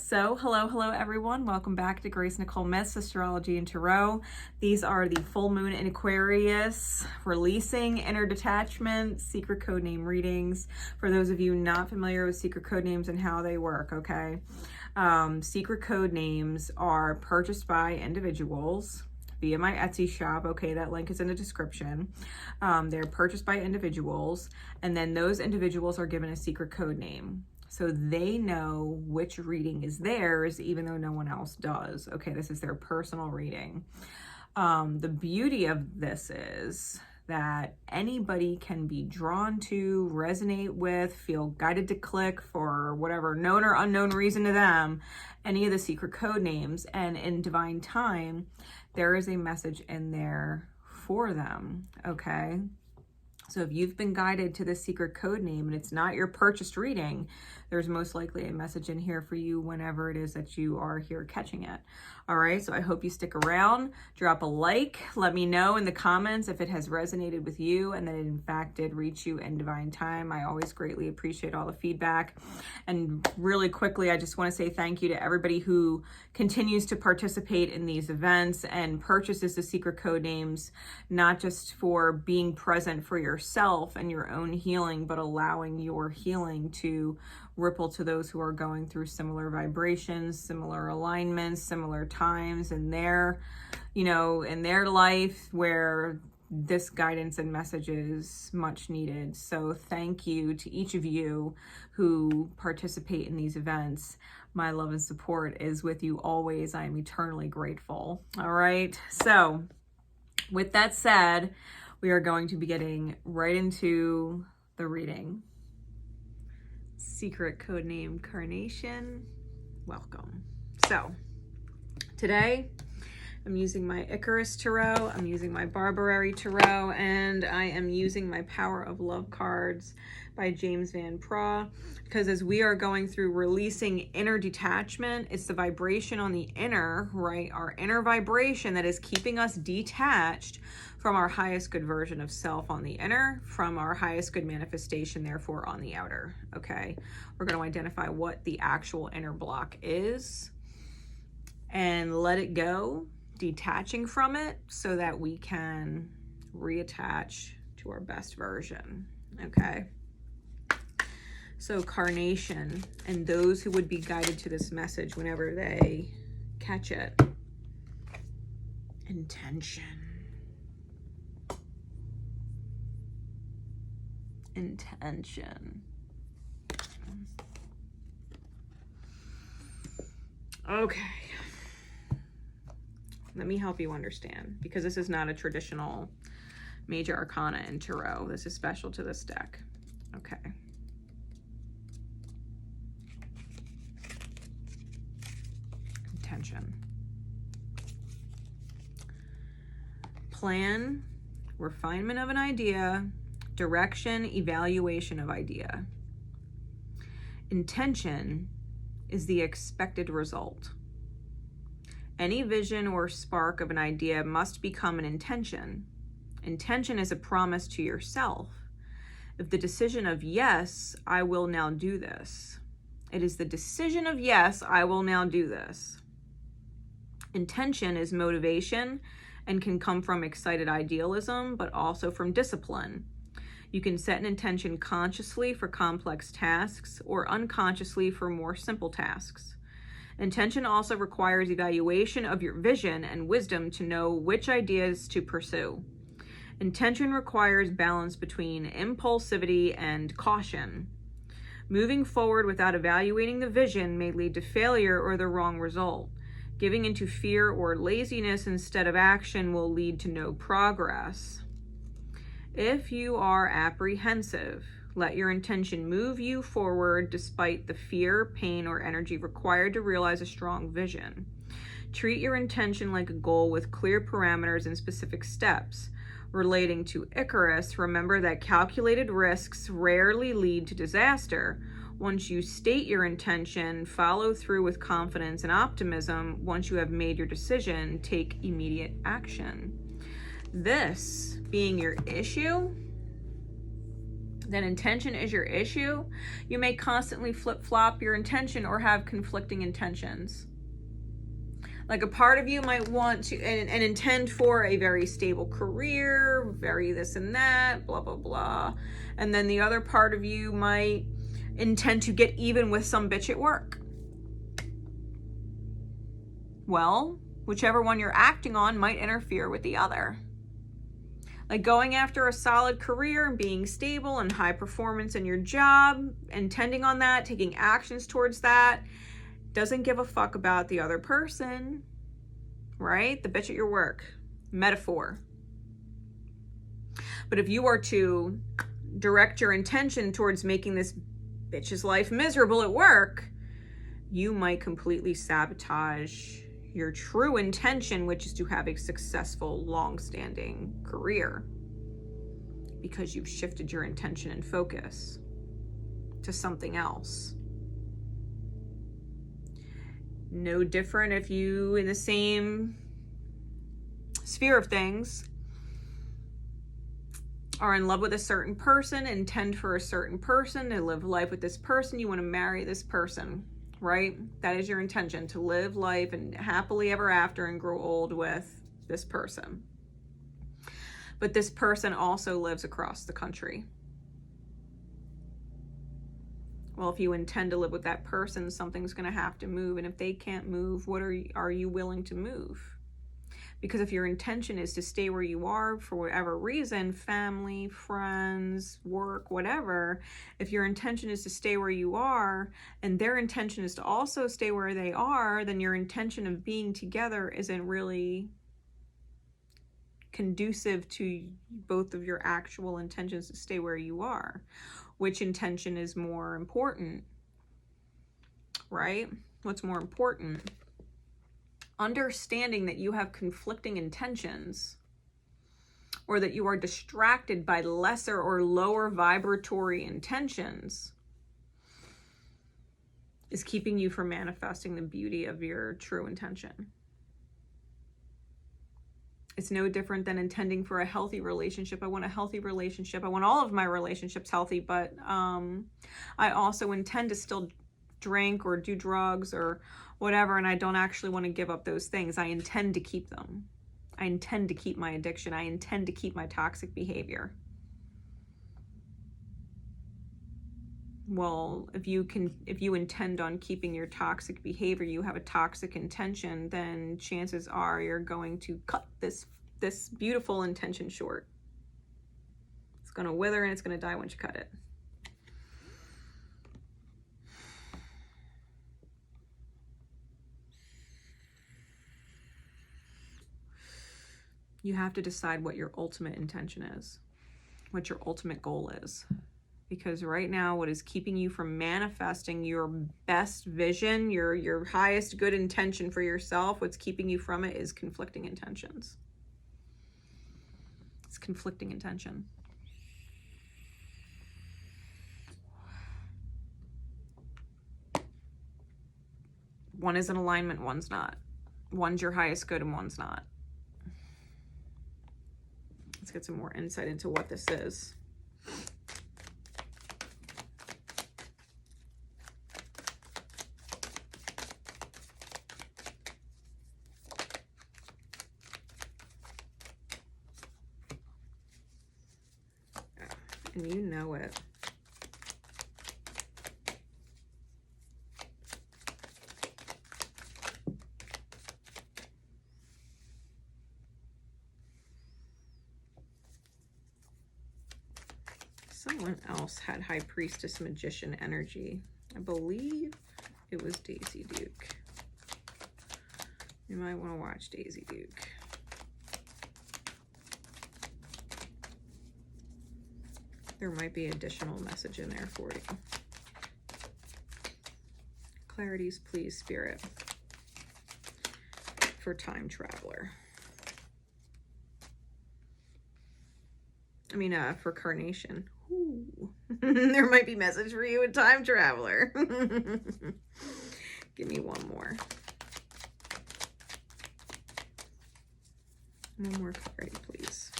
So, hello everyone. Welcome back to Nicole Myths, Astrology and Tarot. These are the full moon in Aquarius, releasing inner detachment, secret code name readings. For those of you not familiar with secret code names and how they work, okay? Secret code names are purchased by individuals via my Etsy shop. Okay, that link is in the description. They're purchased by individuals, and then those individuals are given a secret code name. So they know which reading is theirs, even though no one else does. Okay, this is their personal reading. The beauty of this is that anybody can be drawn to, resonate with, feel guided to click for whatever known or unknown reason to them, any of the secret code names. And in divine time, there is a message in there for them, okay? So if you've been guided to this secret code name and it's not your purchased reading, there's most likely a message in here for you whenever it is that you are here catching it. All right, so I hope you stick around. Drop a like. Let me know in the comments if it has resonated with you and that it in fact did reach you in divine time. I always greatly appreciate all the feedback. And really quickly, I just want to say thank you to everybody who continues to participate in these events and purchases the secret code names, not just for being present for yourself and your own healing, but allowing your healing to ripple to those who are going through similar vibrations, similar alignments, similar times in their, in their life where this guidance and message is much needed. So thank you to each of you who participate in these events. My love and support is with you always. I am eternally grateful. All right. So with that said, we are going to be getting right into the reading. Secret code name Carnation. Welcome. So today I'm using my Icarus Tarot, I'm using my Barberry Tarot, and I am using my Power of Love cards by James Van Praagh, because as we are going through releasing inner detachment, it's the vibration on the inner, right? Our inner vibration that is keeping us detached from our highest good version of self on the inner, from our highest good manifestation, therefore on the outer, okay? We're going to identify what the actual inner block is and let it go, detaching from it so that we can reattach to our best version, okay? So Carnation, and those who would be guided to this message whenever they catch it. Intention. Intention. Okay. Let me help you understand, because this is not a traditional major arcana in tarot. This is special to this deck. Okay. Intention. Plan, refinement of an idea, direction, evaluation of idea. Intention is the expected result. Any vision or spark of an idea must become an intention. Intention is a promise to yourself. If the decision of yes, I will now do this. It is the decision of yes, I will now do this. Intention is motivation and can come from excited idealism, but also from discipline. You can set an intention consciously for complex tasks or unconsciously for more simple tasks. Intention also requires evaluation of your vision and wisdom to know which ideas to pursue. Intention requires balance between impulsivity and caution. Moving forward without evaluating the vision may lead to failure or the wrong result. Giving into fear or laziness instead of action will lead to no progress. If you are apprehensive, let your intention move you forward despite the fear, pain, or energy required to realize a strong vision. Treat your intention like a goal with clear parameters and specific steps. Relating to Icarus, remember that calculated risks rarely lead to disaster. Once you state your intention, follow through with confidence and optimism. Once you have made your decision, take immediate action. This being your issue, then intention is your issue, you may constantly flip-flop your intention or have conflicting intentions. Like a part of you might want to and intend for a very stable career, very this and that, blah, blah, blah. And then the other part of you might intend to get even with some bitch at work. Well, whichever one you're acting on might interfere with the other. Like going after a solid career and being stable and high performance in your job, intending on that, taking actions towards that, doesn't give a fuck about the other person, right? The bitch at your work, metaphor. But if you are to direct your intention towards making this bitch's life miserable at work, you might completely sabotage your true intention, which is to have a successful, long-standing career, because you've shifted your intention and focus to something else. No different if you, in the same sphere of things, are in love with a certain person, intend for a certain person, to live life with this person, you want to marry this person, right? That is your intention, to live life and happily ever after and grow old with this person. But this person also lives across the country. Well, if you intend to live with that person, something's going to have to move. And if they can't move, what are you willing to move? Because if your intention is to stay where you are for whatever reason, family, friends, work, whatever, if your intention is to stay where you are and their intention is to also stay where they are, then your intention of being together isn't really conducive to both of your actual intentions to stay where you are. Which intention is more important, right? What's more important? Understanding that you have conflicting intentions, or that you are distracted by lesser or lower vibratory intentions, is keeping you from manifesting the beauty of your true intention. It's no different than intending for a healthy relationship. I want a healthy relationship. I want all of my relationships healthy, but I also intend to still drink or do drugs or whatever, and I don't actually want to give up those things. I intend to keep them. I intend to keep my addiction. I intend to keep my toxic behavior. Well, if you intend on keeping your toxic behavior, you have a toxic intention, then chances are you're going to cut this beautiful intention short. It's going to wither and it's going to die once you cut it. You have to decide what your ultimate intention is, what your ultimate goal is. Because right now, what is keeping you from manifesting your best vision, your highest good intention for yourself, what's keeping you from it is conflicting intentions. It's conflicting intention. One is in alignment, one's not. One's your highest good and one's not. Let's get some more insight into what this is. And you know it. Someone else had High Priestess Magician energy. I believe it was Daisy Duke. You might want to watch Daisy Duke. There might be additional message in there for you. Clarities, please, Spirit. For Time Traveler. I mean, for Carnation. Ooh. There might be message for you in Time Traveler. Give me one more. One more clarity, please.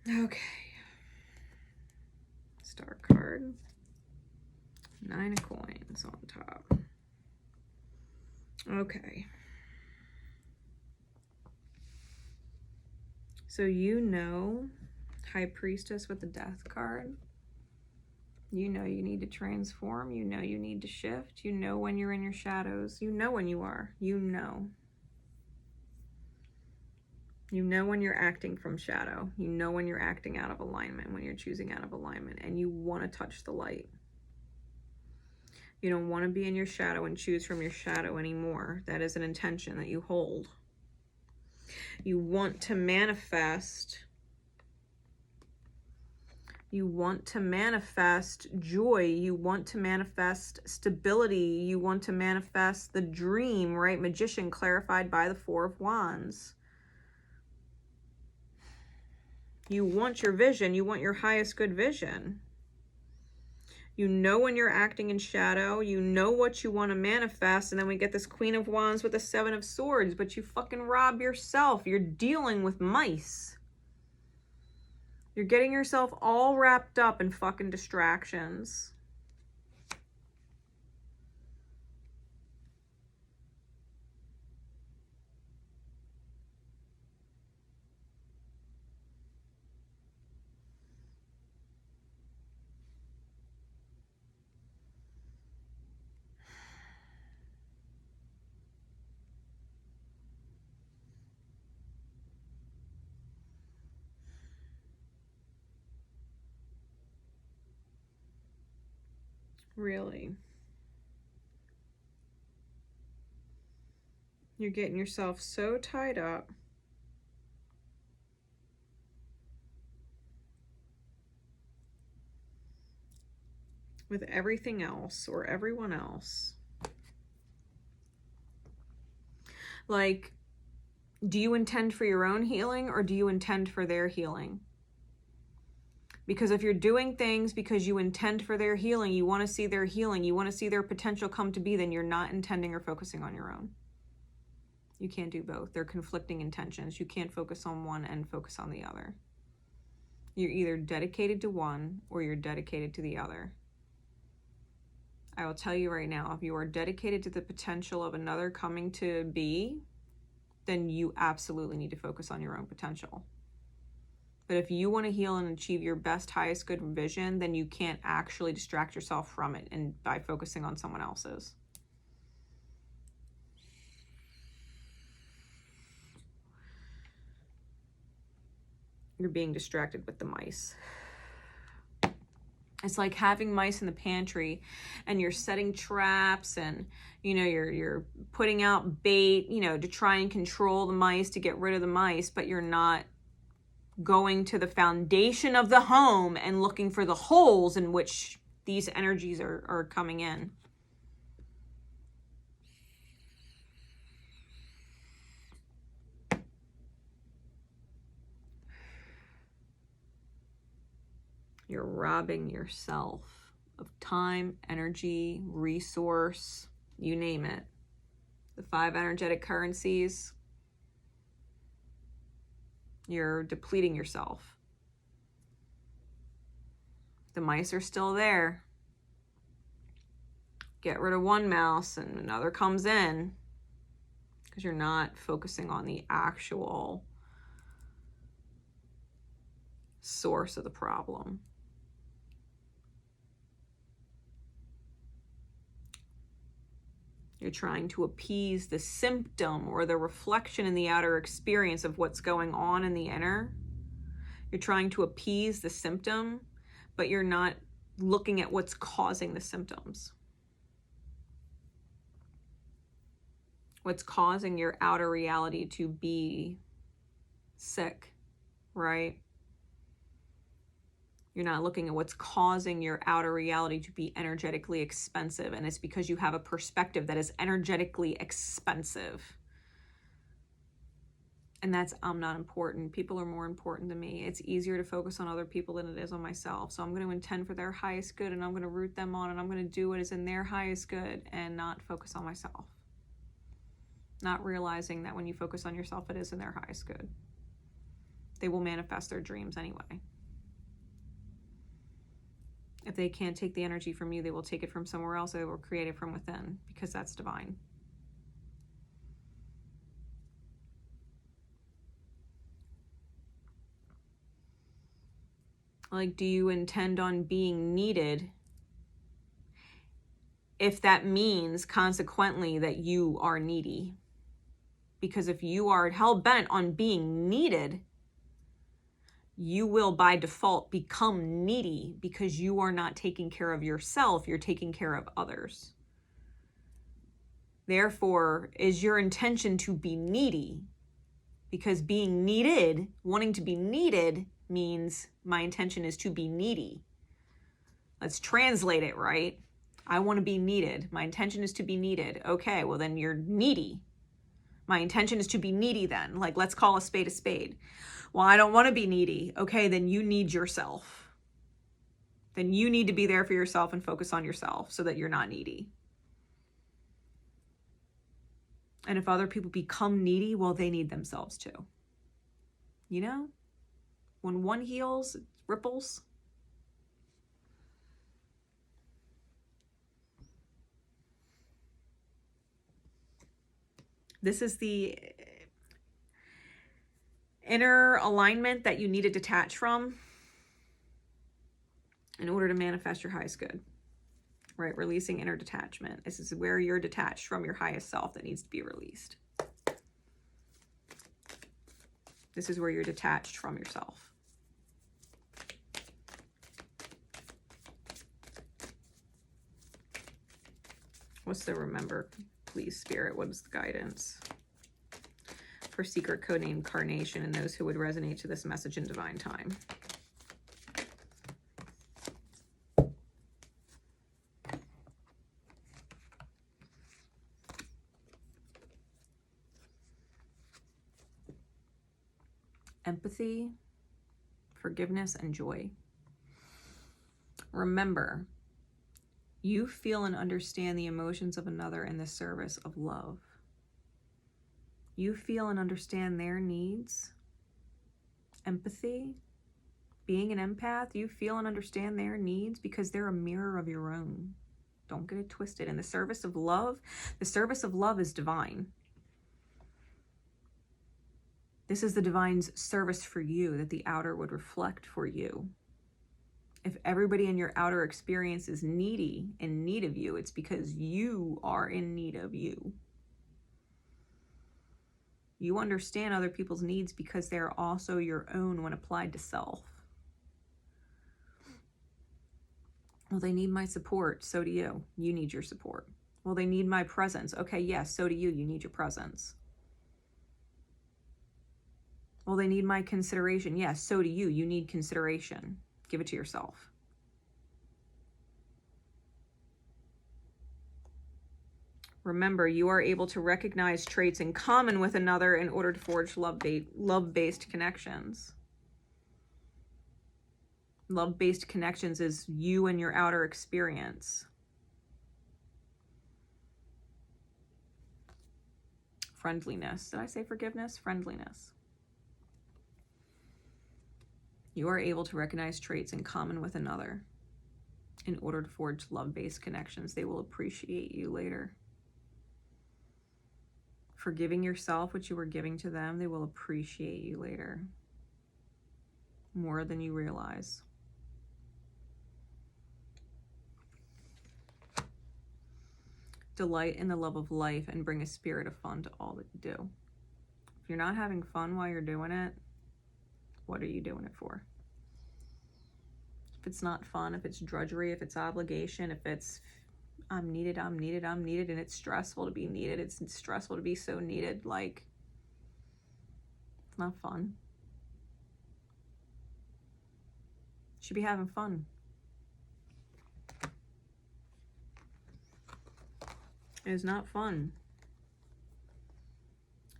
Okay. Star card. 9 of coins on top. Okay. So you know, High Priestess with the Death card. You know you need to transform. You know you need to shift. You know when you're in your shadows. You know when you are. You know. You know when you're acting from shadow. You know when you're acting out of alignment, when you're choosing out of alignment, and you want to touch the light. You don't want to be in your shadow and choose from your shadow anymore. That is an intention that you hold. You want to manifest. You want to manifest joy. You want to manifest stability. You want to manifest the dream, right? Magician clarified by the 4 of Wands. You want your vision. You want your highest good vision. You know when you're acting in shadow. You know what you want to manifest. And then we get this Queen of Wands with the 7 of Swords. But you fucking rob yourself. You're dealing with mice. You're getting yourself all wrapped up in fucking distractions. Really. You're getting yourself so tied up. With everything else or everyone else. Like, do you intend for your own healing or do you intend for their healing? Because if you're doing things because you intend for their healing, you want to see their healing, you want to see their potential come to be, then you're not intending or focusing on your own. You can't do both. They're conflicting intentions. You can't focus on one and focus on the other. You're either dedicated to one or you're dedicated to the other. I will tell you right now, if you are dedicated to the potential of another coming to be, then you absolutely need to focus on your own potential. But if you want to heal and achieve your best, highest good vision, then you can't actually distract yourself from it and by focusing on someone else's. You're being distracted with the mice. It's like having mice in the pantry and you're setting traps and, you know, you're putting out bait, you know, to try and control the mice, to get rid of the mice, but you're not going to the foundation of the home and looking for the holes in which these energies are coming in. You're robbing yourself of time, energy, resource, you name it. The 5 energetic currencies. You're depleting yourself. The mice are still there. Get rid of one mouse and another comes in because you're not focusing on the actual source of the problem. You're trying to appease the symptom or the reflection in the outer experience of what's going on in the inner. You're trying to appease the symptom, but you're not looking at what's causing the symptoms. What's causing your outer reality to be sick, right? You're not looking at what's causing your outer reality to be energetically expensive. And it's because you have a perspective that is energetically expensive. And that's, I'm not important. People are more important to me. It's easier to focus on other people than it is on myself. So I'm going to intend for their highest good and I'm going to root them on and I'm going to do what is in their highest good and not focus on myself. Not realizing that when you focus on yourself, it is in their highest good. They will manifest their dreams anyway. If they can't take the energy from you, they will take it from somewhere else. They will create it from within, because that's divine. Like, do you intend on being needed? If that means consequently that you are needy. Because if you are hell-bent on being needed, you will by default become needy, because you are not taking care of yourself, you're taking care of others. Therefore, is your intention to be needy? Because being needed, wanting to be needed, means my intention is to be needy. Let's translate it, right? I want to be needed. My intention is to be needed. Okay, well then you're needy. My intention is to be needy then. Like, let's call a spade a spade. Well, I don't want to be needy. Okay, then you need yourself. Then you need to be there for yourself and focus on yourself so that you're not needy. And if other people become needy, well, they need themselves too. You know? When one heals, it ripples. This is the inner alignment that you need to detach from in order to manifest your highest good, right? Releasing inner detachment. This is where you're detached from your highest self that needs to be released. This is where you're detached from yourself. What's the remember, please, Spirit? What is the guidance for secret code name Carnation and those who would resonate to this message in divine time? Empathy, forgiveness, and joy. Remember, you feel and understand the emotions of another in the service of love. You feel and understand their needs. Empathy, being an empath, you feel and understand their needs because they're a mirror of your own. Don't get it twisted. In the service of love is divine. This is the divine's service for you, that the outer would reflect for you. If everybody in your outer experience is needy, in need of you, it's because you are in need of you. You understand other people's needs because they're also your own when applied to self. Well, they need my support, so do you. You need your support. Well, they need my presence. Okay, yes, so do you. You need your presence. Well, they need my consideration. Yes, so do you. You need consideration. Give it to yourself. Remember, you are able to recognize traits in common with another in order to forge love-based connections. Love-based connections is you and your outer experience. Friendliness. Did I say forgiveness? Friendliness. You are able to recognize traits in common with another in order to forge love-based connections. They will appreciate you later. Forgiving yourself what you were giving to them, they will appreciate you later. More than you realize. Delight in the love of life and bring a spirit of fun to all that you do. If you're not having fun while you're doing it, what are you doing it for? If it's not fun, if it's drudgery, if it's obligation, if it's I'm needed, and it's stressful to be needed, it's stressful to be so needed, like, it's not fun. You should be having fun. It is not fun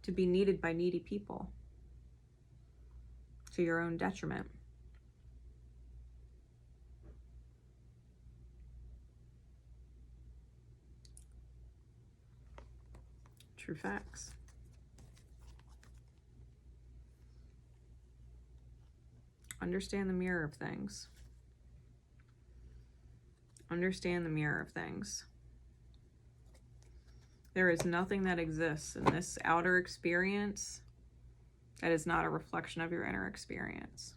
to be needed by needy people to your own detriment. True facts. Understand the mirror of things. Understand the mirror of things. There is nothing that exists in this outer experience that is not a reflection of your inner experience.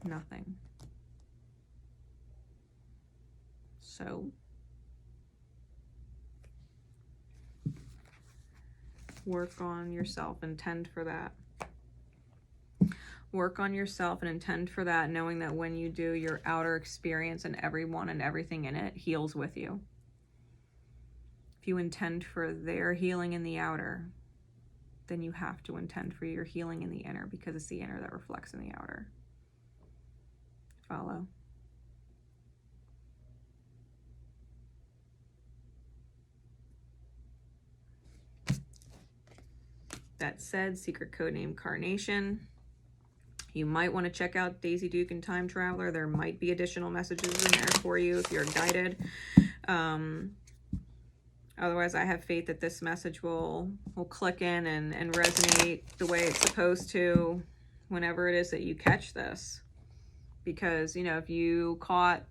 Nothing. So, work on yourself, intend for that. Work on yourself and intend for that, knowing that when you do, your outer experience and everyone and everything in it heals with you. If you intend for their healing in the outer, then you have to intend for your healing in the inner, because it's the inner that reflects in the outer. Follow. That said, secret code name Carnation. You might want to check out Daisy Duke and Time Traveler. There might be additional messages in there for you if you're guided. Otherwise, I have faith that this message will click in and resonate the way it's supposed to whenever it is that you catch this. Because, you know, if you caught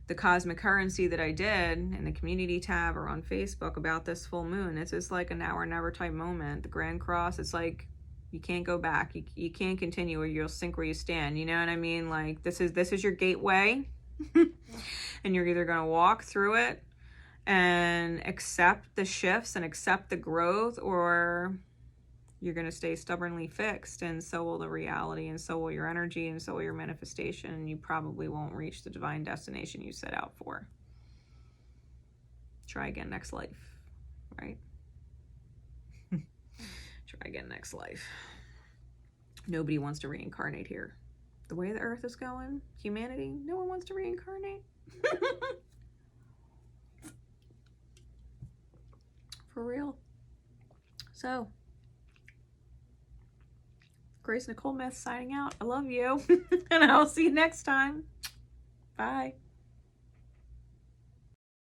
the cosmic currency that I did in the community tab or on Facebook about this full moon, it's just like a now or never type moment. The Grand Cross, it's like you can't go back. You can't continue, or you'll sink where you stand. You know what I mean? Like this is your gateway, and you're either gonna walk through it and accept the shifts and accept the growth, or you're going to stay stubbornly fixed, and so will the reality, and so will your energy, and so will your manifestation, and you probably won't reach the divine destination you set out for. Try again next life, right? Try again next life. Nobody wants to reincarnate here. The way the earth is going, humanity, no one wants to reincarnate. For real. So, Grace Nicole Myths signing out. I love you. And I'll see you next time. Bye.